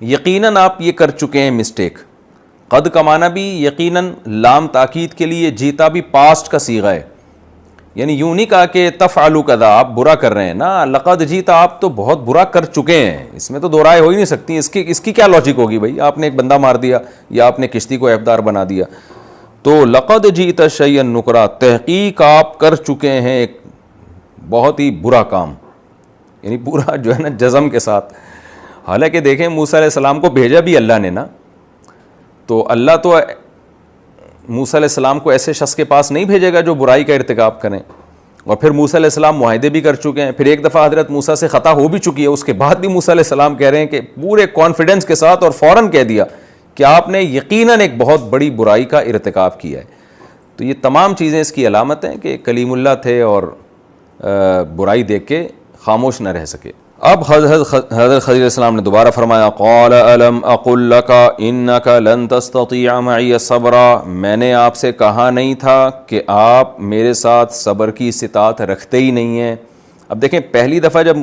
یقیناً آپ یہ کر چکے ہیں مسٹیک، قد کا معنی بھی یقیناً لام تاکید کے لیے، جیتا بھی پاسٹ کا صیغہ ہے، یعنی یوں نہیں کہا کہ تفعلوا کذا، آپ برا کر رہے ہیں نا، لقد جیت آپ تو بہت برا کر چکے ہیں، اس میں تو دو رائے ہو ہی نہیں سکتی، اس کی کیا لاجک ہوگی بھائی، آپ نے ایک بندہ مار دیا یا آپ نے کشتی کو عیبدار بنا دیا۔ تو لقد جئت شیئا نکرا، تحقیق آپ کر چکے ہیں ایک بہت ہی برا کام، یعنی پورا جو ہے نا جزم کے ساتھ۔ حالانکہ دیکھیں موسیٰ علیہ السلام کو بھیجا بھی اللہ نے نا، تو اللہ تو موسیٰ علیہ السلام کو ایسے شخص کے پاس نہیں بھیجے گا جو برائی کا ارتکاب کریں، اور پھر موسیٰ علیہ السلام معاہدے بھی کر چکے ہیں. پھر ایک دفعہ حضرت موسیٰ سے خطا ہو بھی چکی ہے, اس کے بعد بھی موسیٰ علیہ السلام کہہ رہے ہیں کہ پورے کانفیڈنس کے ساتھ اور فوراً کہہ دیا کہ آپ نے یقیناً ایک بہت بڑی برائی کا ارتکاب کیا ہے. تو یہ تمام چیزیں اس کی علامت ہیں کہ کلیم اللہ تھے اور برائی دیکھ کے خاموش نہ رہ سکے. اب حضرت خضر علیہ السلام نے دوبارہ فرمایا قال الم اقل لک انک لن تستطیع معی صبرا, میں نے آپ سے کہا نہیں تھا کہ آپ میرے ساتھ صبر کی استطاعت رکھتے ہی نہیں ہیں. اب دیکھیں پہلی دفعہ جب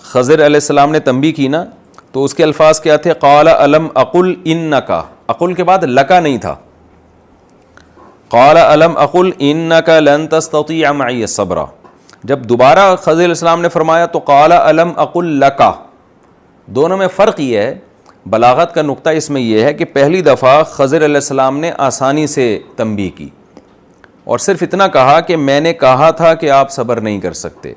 خضر علیہ السلام نے تنبیہ کی نا تو اس کے الفاظ کیا تھے؟ قال الم اقل انک, اقل کے بعد لکا نہیں تھا. قال الم اقل انک لن تستطیع معی صبرا. جب دوبارہ خضر علیہ السلام نے فرمایا تو قال الم اقل لکا. دونوں میں فرق یہ ہے, بلاغت کا نقطہ اس میں یہ ہے کہ پہلی دفعہ خضر علیہ السلام نے آسانی سے تنبیہ کی اور صرف اتنا کہا کہ میں نے کہا تھا کہ آپ صبر نہیں کر سکتے.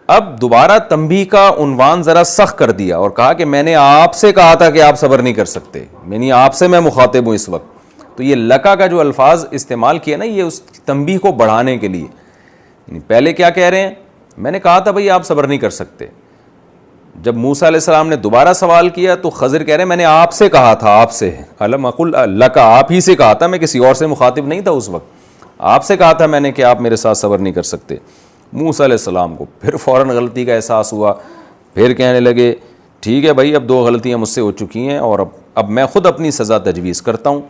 اب دوبارہ تنبیہ کا عنوان ذرا سخت کر دیا اور کہا کہ میں نے آپ سے کہا تھا کہ آپ صبر نہیں کر سکتے, یعنی آپ سے میں مخاطب ہوں اس وقت. تو یہ لکا کا جو الفاظ استعمال کیا نا یہ اس تنبیہ کو بڑھانے کے لیے. پہلے کیا کہہ رہے ہیں؟ میں نے کہا تھا بھئی آپ صبر نہیں کر سکتے. جب موسیٰ علیہ السلام نے دوبارہ سوال کیا تو خضر کہہ رہے ہیں میں نے آپ سے کہا تھا, آپ سے, الم اقل لکا, آپ ہی سے کہا تھا, میں کسی اور سے مخاطب نہیں تھا اس وقت, آپ سے کہا تھا میں نے کہ آپ میرے ساتھ صبر نہیں کر سکتے. موسیٰ علیہ السلام کو پھر فوراً غلطی کا احساس ہوا, پھر کہنے لگے ٹھیک ہے بھائی اب 2 غلطیاں مجھ سے ہو چکی ہیں اور اب میں خود اپنی سزا تجویز کرتا ہوں.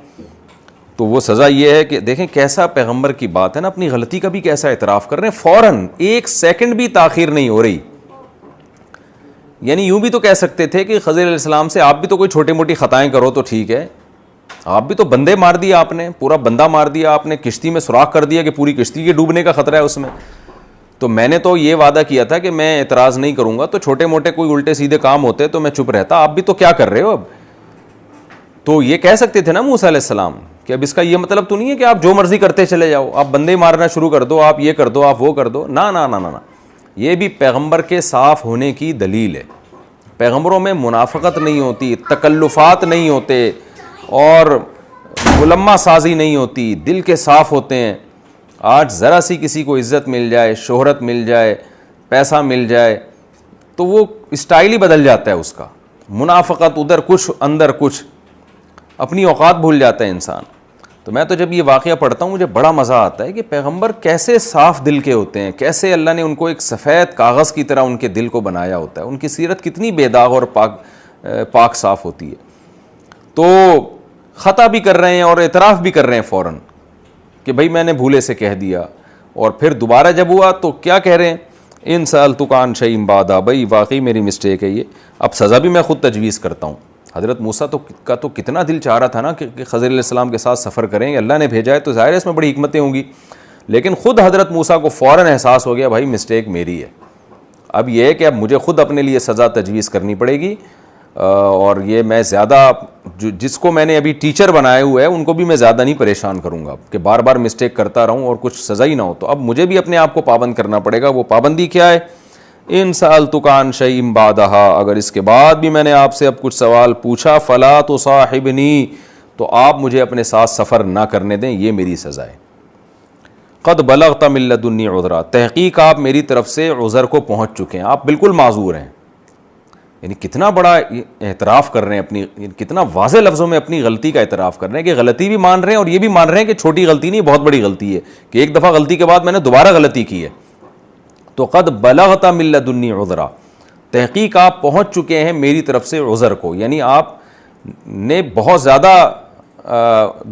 تو وہ سزا یہ ہے کہ دیکھیں کیسا پیغمبر کی بات ہے نا, اپنی غلطی کا بھی کیسا اعتراف کر رہے ہیں, فوراً 1 سیکنڈ بھی تاخیر نہیں ہو رہی. یعنی یوں بھی تو کہہ سکتے تھے کہ خضر علیہ السلام سے آپ بھی تو کوئی چھوٹی موٹی خطائیں کرو تو ٹھیک ہے, آپ بھی تو بندے مار دیا, آپ نے پورا بندہ مار دیا, آپ نے کشتی میں سوراخ کر دیا کہ پوری کشتی کے ڈوبنے کا خطرہ ہے اس میں, تو میں نے تو یہ وعدہ کیا تھا کہ میں اعتراض نہیں کروں گا, تو چھوٹے موٹے کوئی الٹے سیدھے کام ہوتے تو میں چپ رہتا, آپ بھی تو کیا کر رہے ہو اب. تو یہ کہہ سکتے تھے نا موسیٰ علیہ السلام کہ اب اس کا یہ مطلب تو نہیں ہے کہ آپ جو مرضی کرتے چلے جاؤ, آپ بندے مارنا شروع کر دو, آپ یہ کر دو, آپ وہ کر دو. نا نا نا نا, یہ بھی پیغمبر کے صاف ہونے کی دلیل ہے. پیغمبروں میں منافقت نہیں ہوتی, تکلفات نہیں ہوتے اور ملمہ سازی نہیں ہوتی, دل کے صاف ہوتے ہیں. آج ذرا سی کسی کو عزت مل جائے, شہرت مل جائے, پیسہ مل جائے تو وہ اسٹائل ہی بدل جاتا ہے اس کا. منافقت ادھر کچھ اندر کچھ, اپنی اوقات بھول جاتا ہے انسان. تو میں تو جب یہ واقعہ پڑھتا ہوں مجھے بڑا مزہ آتا ہے کہ پیغمبر کیسے صاف دل کے ہوتے ہیں, کیسے اللہ نے ان کو ایک سفید کاغذ کی طرح ان کے دل کو بنایا ہوتا ہے, ان کی سیرت کتنی بے داغ اور پاک صاف ہوتی ہے. تو خطا بھی کر رہے ہیں اور اعتراف بھی کر رہے ہیں فوراً کہ بھائی میں نے بھولے سے کہہ دیا, اور پھر دوبارہ جب ہوا تو کیا کہہ رہے ہیں؟ ان سألتک عن شیء بعد, بھائی واقعی میری مسٹیک ہے یہ, اب سزا بھی میں خود تجویز کرتا ہوں. حضرت موسیٰ کا تو کتنا دل چاہ رہا تھا نا کہ خضر علیہ السلام کے ساتھ سفر کریں, اللہ نے بھیجا ہے تو ظاہر ہے اس میں بڑی حکمتیں ہوں گی, لیکن خود حضرت موسیٰ کو فوراً احساس ہو گیا بھائی مسٹیک میری ہے. اب یہ ہے کہ اب مجھے خود اپنے لیے سزا تجویز کرنی پڑے گی, اور یہ میں زیادہ جس کو میں نے ابھی ٹیچر بنائے ہوئے ہے ان کو بھی میں زیادہ نہیں پریشان کروں گا کہ بار بار مسٹیک کرتا رہوں اور کچھ سزا ہی نہ ہو. تو اب مجھے بھی اپنے آپ کو پابند کرنا پڑے گا. وہ پابندی کیا ہے؟ ان سألتک عن شیء بعدہا, اگر اس کے بعد بھی میں نے آپ سے اب کچھ سوال پوچھا, فلا تصاحبنی, تو آپ مجھے اپنے ساتھ سفر نہ کرنے دیں, یہ میری سزا ہے. قد بلغت من لدنی عذرا, تحقیق آپ میری طرف سے عذر کو پہنچ چکے ہیں, آپ بالکل معذور ہیں. یعنی کتنا بڑا اعتراف کر رہے ہیں اپنی, کتنا واضح لفظوں میں اپنی غلطی کا اعتراف کر رہے ہیں کہ غلطی بھی مان رہے ہیں اور یہ بھی مان رہے ہیں کہ چھوٹی غلطی نہیں, بہت بڑی غلطی ہے کہ ایک دفعہ غلطی کے بعد میں نے دوبارہ غلطی کی ہے. تو قد بلغت من لدنی عذرا, تحقیق آپ پہنچ چکے ہیں میری طرف سے عذر کو, یعنی آپ نے بہت زیادہ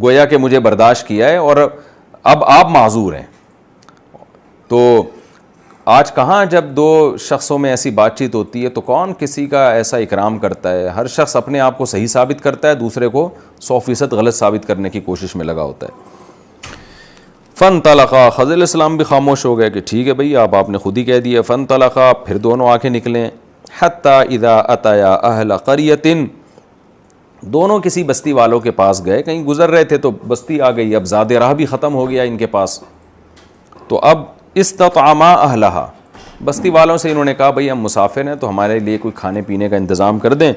گویا کہ مجھے برداشت کیا ہے اور اب آپ معذور ہیں. تو آج کہاں جب 2 شخصوں میں ایسی بات چیت ہوتی ہے تو کون کسی کا ایسا اکرام کرتا ہے؟ ہر شخص اپنے آپ کو صحیح ثابت کرتا ہے, دوسرے کو 100% غلط ثابت کرنے کی کوشش میں لگا ہوتا ہے. فانطلقا, خضر علیہ السلام بھی خاموش ہو گئے کہ ٹھیک ہے بھئی آپ نے خود ہی کہہ دیا. فانطلقا, پھر دونوں آنکھیں نکلیں. حتی اذا اتیا اہل قریۃ, دونوں کسی بستی والوں کے پاس گئے, کہیں گزر رہے تھے تو بستی آ گئی, اب زاد راہ بھی ختم ہو گیا ان کے پاس. تو اب استطعما اہلہا, بستی والوں سے انہوں نے کہا بھئی ہم مسافر ہیں تو ہمارے لیے کوئی کھانے پینے کا انتظام کر دیں.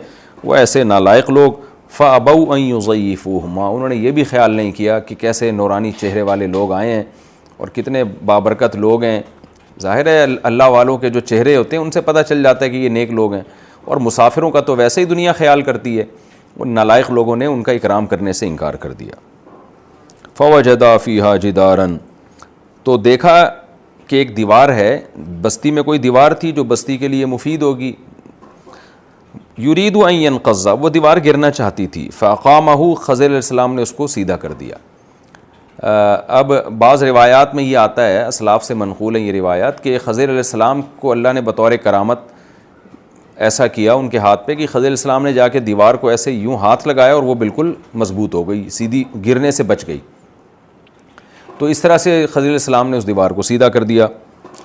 وہ ایسے نالائق لوگ, فابوا ان یضیفوہما, انہوں نے یہ بھی خیال نہیں کیا کہ کیسے نورانی چہرے والے لوگ آئے ہیں اور کتنے بابرکت لوگ ہیں. ظاہر ہے اللہ والوں کے جو چہرے ہوتے ہیں ان سے پتہ چل جاتا ہے کہ یہ نیک لوگ ہیں. اور مسافروں کا تو ویسے ہی دنیا خیال کرتی ہے. ان نالائق لوگوں نے ان کا اکرام کرنے سے انکار کر دیا. فوجدا فیہا جدارن، تو دیکھا کہ ایک دیوار ہے، بستی میں کوئی دیوار تھی جو بستی کے لیے مفید ہوگی. یرید ان ینقض، وہ دیوار گرنا چاہتی تھی. فاقامہ، خضر علیہ السلام نے اس کو سیدھا کر دیا. اب بعض روایات میں یہ آتا ہے، اسلاف سے منقول ہیں یہ روایات، کہ خضر علیہ السلام کو اللہ نے بطور کرامت ایسا کیا ان کے ہاتھ پہ کہ خضر علیہ السلام نے جا کے دیوار کو ایسے یوں ہاتھ لگایا اور وہ بالکل مضبوط ہو گئی، سیدھی گرنے سے بچ گئی. تو اس طرح سے خضر علیہ السلام نے اس دیوار کو سیدھا کر دیا.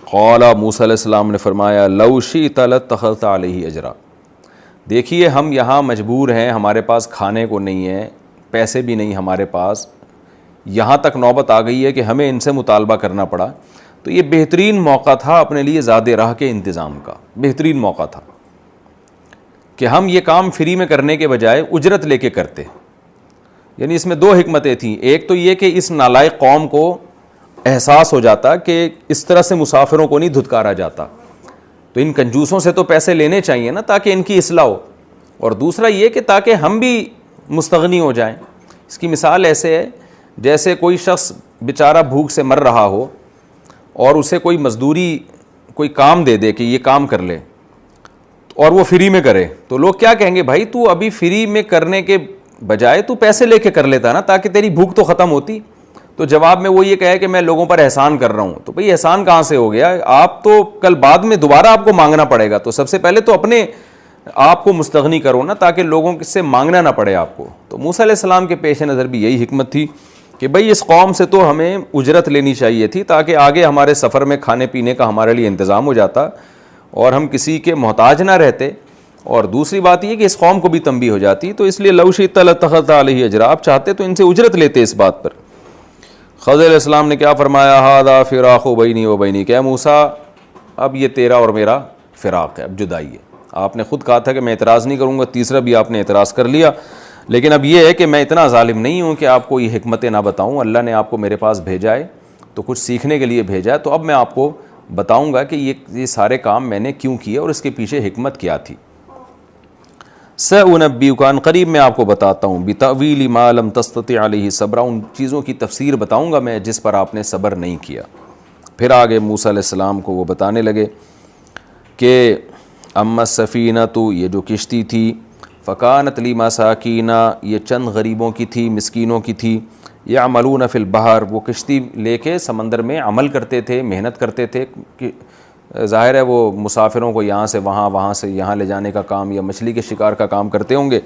قال، موسیٰ علیہ السلام نے فرمایا، لو شئت لاتخذت علیہ اجرا، دیکھیے ہم یہاں مجبور ہیں، ہمارے پاس کھانے کو نہیں ہے، پیسے بھی نہیں ہمارے پاس، یہاں تک نوبت آ گئی ہے کہ ہمیں ان سے مطالبہ کرنا پڑا. تو یہ بہترین موقع تھا اپنے لیے زاد راہ کے انتظام کا، بہترین موقع تھا کہ ہم یہ کام فری میں کرنے کے بجائے اجرت لے کے کرتے. یعنی اس میں دو حکمتیں تھیں. ایک تو یہ کہ اس نالائق قوم کو احساس ہو جاتا کہ اس طرح سے مسافروں کو نہیں دھتکارا جاتا، تو ان کنجوسوں سے تو پیسے لینے چاہیے نا تاکہ ان کی اصلاح ہو. اور دوسرا یہ کہ تاکہ ہم بھی مستغنی ہو جائیں. اس کی مثال ایسے ہے جیسے کوئی شخص بیچارہ بھوک سے مر رہا ہو اور اسے کوئی مزدوری کوئی کام دے دے کہ یہ کام کر لے اور وہ فری میں کرے، تو لوگ کیا کہیں گے، بھائی تو ابھی فری میں کرنے کے بجائے تو پیسے لے کے کر لیتا نا تاکہ تیری بھوک تو ختم ہوتی. تو جواب میں وہ یہ کہے کہ میں لوگوں پر احسان کر رہا ہوں. تو بھئی احسان کہاں سے ہو گیا؟ آپ تو کل بعد میں دوبارہ آپ کو مانگنا پڑے گا. تو سب سے پہلے تو اپنے آپ کو مستغنی کرو نا تاکہ لوگوں سے مانگنا نہ پڑے آپ کو. تو موسیٰ علیہ السلام کے پیش نظر بھی یہی حکمت تھی کہ بھئی اس قوم سے تو ہمیں اجرت لینی چاہیے تھی تاکہ آگے ہمارے سفر میں کھانے پینے کا ہمارے لیے انتظام ہو جاتا اور ہم کسی کے محتاج نہ رہتے. اور دوسری بات یہ کہ اس قوم کو بھی تنبیہ ہو جاتی. تو اس لیے لو شئت لاتخذت علیہ اجرا، آپ چاہتے تو ان سے اجرت لیتے اس بات پر. خضر علیہ السلام نے کیا فرمایا، ھذا فراق بینی و بینک، کہ موسیٰ اب یہ تیرا اور میرا فراق ہے، اب جدائی ہے. آپ نے خود کہا تھا کہ میں اعتراض نہیں کروں گا، تیسرا بھی آپ نے اعتراض کر لیا. لیکن اب یہ ہے کہ میں اتنا ظالم نہیں ہوں کہ آپ کو یہ حکمتیں نہ بتاؤں. اللہ نے آپ کو میرے پاس بھیجا ہے تو کچھ سیکھنے کے لیے بھیجا ہے، تو اب میں آپ کو بتاؤں گا کہ یہ سارے کام میں نے کیوں کیے اور اس کے پیچھے حکمت کیا تھی. سأنبئک، عن قریب میں آپ کو بتاتا ہوں، بتأویل ما لم تستطع علیہ صبرا، ان چیزوں کی تفسیر بتاؤں گا میں جس پر آپ نے صبر نہیں کیا. پھر آگے موسیٰ علیہ السلام کو وہ بتانے لگے کہ اما السفینۃ، یہ جو کشتی تھی، فکانت لمساکین، یہ چند غریبوں کی تھی، مسکینوں کی تھی، یعملون فی البحر، وہ کشتی لے کے سمندر میں عمل کرتے تھے، محنت کرتے تھے. ظاہر ہے وہ مسافروں کو یہاں سے وہاں، وہاں سے یہاں لے جانے کا کام یا مچھلی کے شکار کا کام کرتے ہوں گے.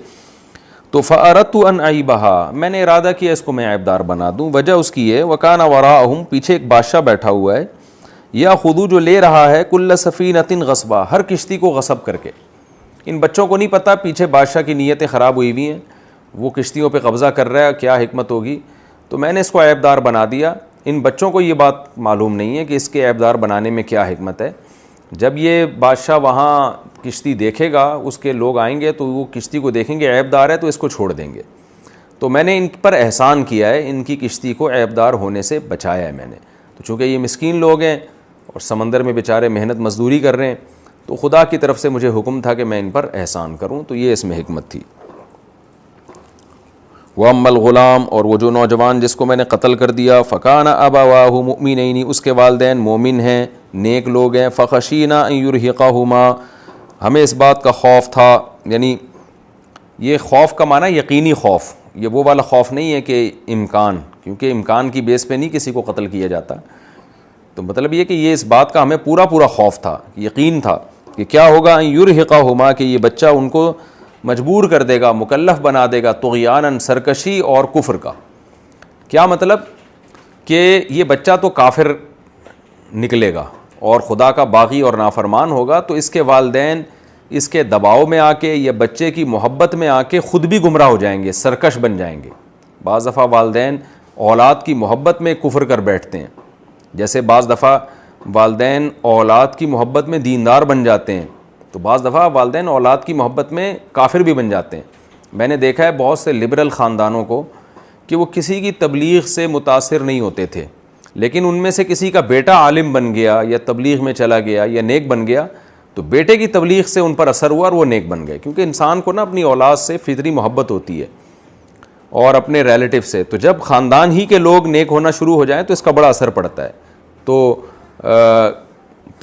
تو فأردت ان اعیبھا، میں نے ارادہ کیا اس کو میں عیبدار بنا دوں. وجہ اس کی ہے وکان وراءہم، پیچھے ایک بادشاہ بیٹھا ہوا ہے، یاخذ، جو لے رہا ہے، کل سفینۃ غصبا، ہر کشتی کو غصب کر کے. ان بچوں کو نہیں پتہ پیچھے بادشاہ کی نیتیں خراب ہوئی ہوئی ہیں، وہ کشتیوں پہ قبضہ کر رہا ہے، کیا حکمت ہوگی. تو میں نے اس کو عیبدار بنا دیا. ان بچوں کو یہ بات معلوم نہیں ہے کہ اس کے عیبدار بنانے میں کیا حکمت ہے. جب یہ بادشاہ وہاں کشتی دیکھے گا، اس کے لوگ آئیں گے تو وہ کشتی کو دیکھیں گے عیبدار ہے تو اس کو چھوڑ دیں گے. تو میں نے ان پر احسان کیا ہے، ان کی کشتی کو عیبدار ہونے سے بچایا ہے میں نے. تو چونکہ یہ مسکین لوگ ہیں اور سمندر میں بیچارے محنت مزدوری کر رہے ہیں، تو خدا کی طرف سے مجھے حکم تھا کہ میں ان پر احسان کروں. تو یہ اس میں حکمت تھی. وَأَمَّا الْغُلَامُ، اور وہ جو نوجوان جس کو میں نے قتل کر دیا، فَكَانَ أَبَوَاهُ مُؤْمِنَيْنِ، اس کے والدین مومن ہیں، نیک لوگ ہیں. فَخَشِينَا أَن يُرْهِقَهُمَا، ہمیں اس بات کا خوف تھا. یعنی یہ خوف کا معنی یقینی خوف، یہ وہ والا خوف نہیں ہے کہ امکان، کیونکہ امکان کی بیس پہ نہیں کسی کو قتل کیا جاتا. تو مطلب یہ کہ یہ اس بات کا ہمیں پورا خوف تھا، یقین تھا کہ کیا ہوگا، ان یرہقہما، کہ یہ بچہ ان کو مجبور کر دے گا، مکلف بنا دے گا، طغیاناً، سرکشی اور کفر کا. کیا مطلب کہ یہ بچہ تو کافر نکلے گا اور خدا کا باغی اور نافرمان ہوگا، تو اس کے والدین اس کے دباؤ میں آ کے یا بچے کی محبت میں آ کے خود بھی گمراہ ہو جائیں گے، سرکش بن جائیں گے. بعض دفعہ والدین اولاد کی محبت میں کفر کر بیٹھتے ہیں، جیسے بعض دفعہ والدین اولاد کی محبت میں دیندار بن جاتے ہیں، تو بعض دفعہ والدین اولاد کی محبت میں کافر بھی بن جاتے ہیں. میں نے دیکھا ہے بہت سے لبرل خاندانوں کو کہ وہ کسی کی تبلیغ سے متاثر نہیں ہوتے تھے، لیکن ان میں سے کسی کا بیٹا عالم بن گیا یا تبلیغ میں چلا گیا یا نیک بن گیا تو بیٹے کی تبلیغ سے ان پر اثر ہوا اور وہ نیک بن گئے. کیونکہ انسان کو نا اپنی اولاد سے فطری محبت ہوتی ہے اور اپنے ریلیٹیو سے, تو جب خاندان ہی کے لوگ نیک ہونا شروع ہو جائیں تو اس کا بڑا اثر پڑتا ہے. تو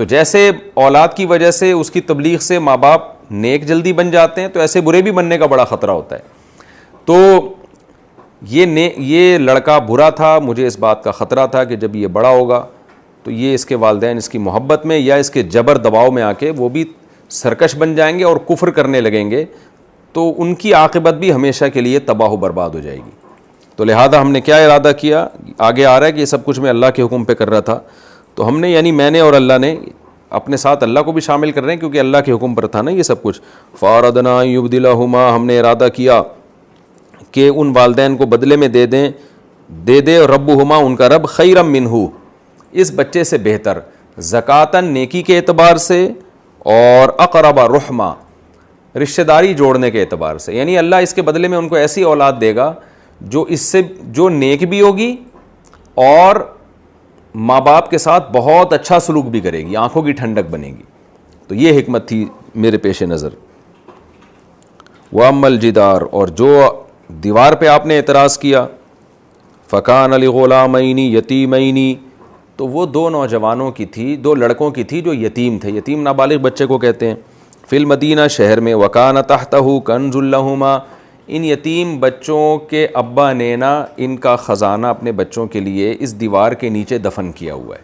جیسے اولاد کی وجہ سے اس کی تبلیغ سے ماں باپ نیک جلدی بن جاتے ہیں, تو ایسے برے بھی بننے کا بڑا خطرہ ہوتا ہے. تو یہ لڑکا برا تھا, مجھے اس بات کا خطرہ تھا کہ جب یہ بڑا ہوگا تو یہ اس کے والدین اس کی محبت میں یا اس کے جبر دباؤ میں آ کے وہ بھی سرکش بن جائیں گے اور کفر کرنے لگیں گے, تو ان کی عاقبت بھی ہمیشہ کے لیے تباہ و برباد ہو جائے گی. تو لہذا ہم نے کیا ارادہ کیا, آگے آ رہا ہے کہ یہ سب کچھ میں اللہ کے حکم پہ کر رہا تھا, تو ہم نے یعنی میں نے اور اللہ نے اپنے ساتھ اللہ کو بھی شامل کر رہے ہیں کیونکہ اللہ کے حکم پر تھا نا یہ سب کچھ. فاردنا یبدلہما, ہم نے ارادہ کیا کہ ان والدین کو بدلے میں دے دے ربہما, ان کا رب خیرا منہ, اس بچے سے بہتر, زکاتاً نیکی کے اعتبار سے اور اقرب رحمہ رشتہ داری جوڑنے کے اعتبار سے. یعنی اللہ اس کے بدلے میں ان کو ایسی اولاد دے گا جو نیک بھی ہوگی اور ماں باپ کے ساتھ بہت اچھا سلوک بھی کرے گی, آنکھوں کی ٹھنڈک بنے گی. تو یہ حکمت تھی میرے پیش نظر. وَأَمَّا الْجِدَارُ, اور جو دیوار پہ آپ نے اعتراض کیا, فَكَانَ لِغُلَامَيْنِ يَتِيمَيْنِ, تو وہ دو نوجوانوں کی تھی, دو لڑکوں کی تھی جو یتیم تھے. یتیم نابالغ بچے کو کہتے ہیں. فی المدینہ, شہر میں. وَكَانَ تَحْتَهُ كَنْزٌ لَهُمَا, ان یتیم بچوں کے ابا نے نا ان کا خزانہ اپنے بچوں کے لیے اس دیوار کے نیچے دفن کیا ہوا ہے.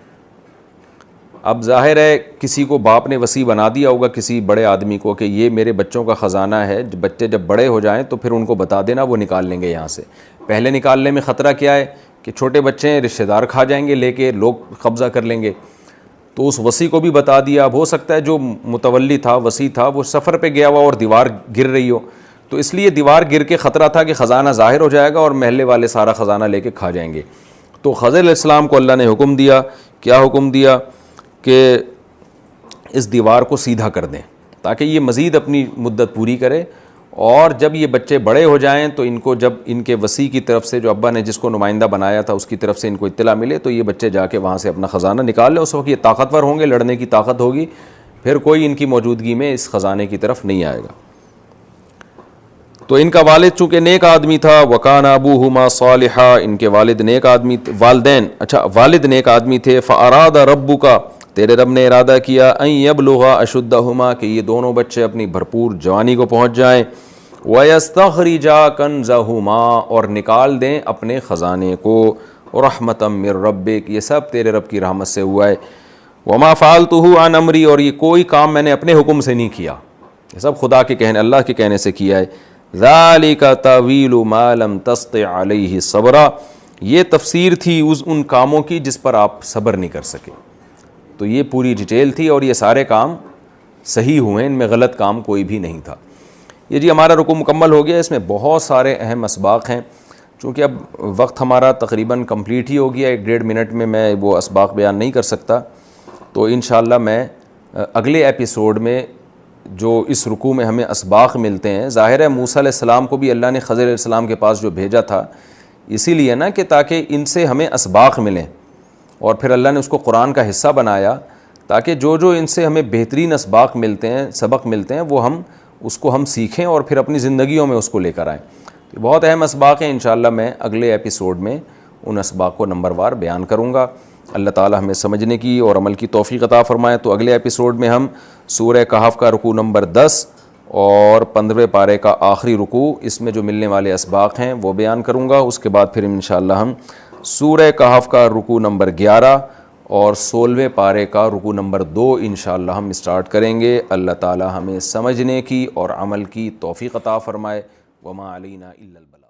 اب ظاہر ہے کسی کو باپ نے وصی بنا دیا ہوگا کسی بڑے آدمی کو کہ یہ میرے بچوں کا خزانہ ہے, بچے جب بڑے ہو جائیں تو پھر ان کو بتا دینا, وہ نکال لیں گے یہاں سے. پہلے نکالنے میں خطرہ کیا ہے کہ چھوٹے بچے ہیں, رشتہ دار کھا جائیں گے, لے کے لوگ قبضہ کر لیں گے. تو اس وصی کو بھی بتا دیا. اب ہو سکتا ہے جو متولی تھا, وصی تھا, وہ سفر پہ گیا ہوا اور دیوار گر رہی ہو, تو اس لیے دیوار گر کے خطرہ تھا کہ خزانہ ظاہر ہو جائے گا اور محلے والے سارا خزانہ لے کے کھا جائیں گے. تو خضر علیہ السلام کو اللہ نے حکم دیا. کیا حکم دیا؟ کہ اس دیوار کو سیدھا کر دیں تاکہ یہ مزید اپنی مدت پوری کرے, اور جب یہ بچے بڑے ہو جائیں تو ان کو جب ان کے وصی کی طرف سے, جو ابا نے جس کو نمائندہ بنایا تھا اس کی طرف سے ان کو اطلاع ملے, تو یہ بچے جا کے وہاں سے اپنا خزانہ نکال لیں. اس وقت یہ طاقتور ہوں گے, لڑنے کی طاقت ہوگی, پھر کوئی ان کی موجودگی میں اس خزانے کی طرف نہیں آئے گا. تو ان کا والد چونکہ نیک آدمی تھا, وکان ابوہما صالحا, ان کے والد نیک آدمی, والد نیک آدمی تھے. فاراد ربک, تیرے رب نے ارادہ کیا, ان یبلغا اشدہما, کہ یہ دونوں بچے اپنی بھرپور جوانی کو پہنچ جائیں. ویستخرجا کنزہما, اور نکال دیں اپنے خزانے کو. رحمتا من ربک, یہ سب تیرے رب کی رحمت سے ہوا ہے. وما فعلتہ عن امری, اور یہ کوئی کام میں نے اپنے حکم سے نہیں کیا, یہ سب خدا کے کہنے, اللہ کے کہنے سے کیا ہے. ذالک تاویل ما لم تستطع علیہ صبرا, یہ تفسیر تھی ان کاموں کی جس پر آپ صبر نہیں کر سکے. تو یہ پوری ڈیٹیل تھی اور یہ سارے کام صحیح ہوئے, ان میں غلط کام کوئی بھی نہیں تھا. یہ جی ہمارا رکوع مکمل ہو گیا. اس میں بہت سارے اہم اسباق ہیں, چونکہ اب وقت ہمارا تقریباً کمپلیٹ ہی ہو گیا, 1-1.5 منٹ میں وہ اسباق بیان نہیں کر سکتا. تو انشاءاللہ میں اگلے ایپیسوڈ میں جو اس رکوع میں ہمیں اسباق ملتے ہیں, ظاہر ہے موسیٰ علیہ السلام کو بھی اللہ نے خضر علیہ السلام کے پاس جو بھیجا تھا اسی لیے نا کہ تاکہ ان سے ہمیں اسباق ملیں, اور پھر اللہ نے اس کو قرآن کا حصہ بنایا تاکہ جو ان سے ہمیں بہترین اسباق ملتے ہیں, سبق ملتے ہیں, وہ اس کو ہم سیکھیں اور پھر اپنی زندگیوں میں اس کو لے کر آئیں. تو بہت اہم اسباق ہیں, انشاءاللہ میں اگلے ایپیسوڈ میں ان اسباق کو نمبر وار بیان کروں گا. اللہ تعالی ہمیں سمجھنے کی اور عمل کی توفیق عطا فرمائے. تو اگلے ایپیسوڈ میں ہم سورہ کہف کا رکوع نمبر 10 اور 15ویں پارے کا آخری رکوع, اس میں جو ملنے والے اسباق ہیں وہ بیان کروں گا. اس کے بعد پھر انشاءاللہ ہم سورہ کہف کا رکوع نمبر 11 اور 16ویں پارے کا رکوع نمبر 2 انشاءاللہ ہم اسٹارٹ کریں گے. اللہ تعالی ہمیں سمجھنے کی اور عمل کی توفیق عطا فرمائے. وما علینا الا البلاغ.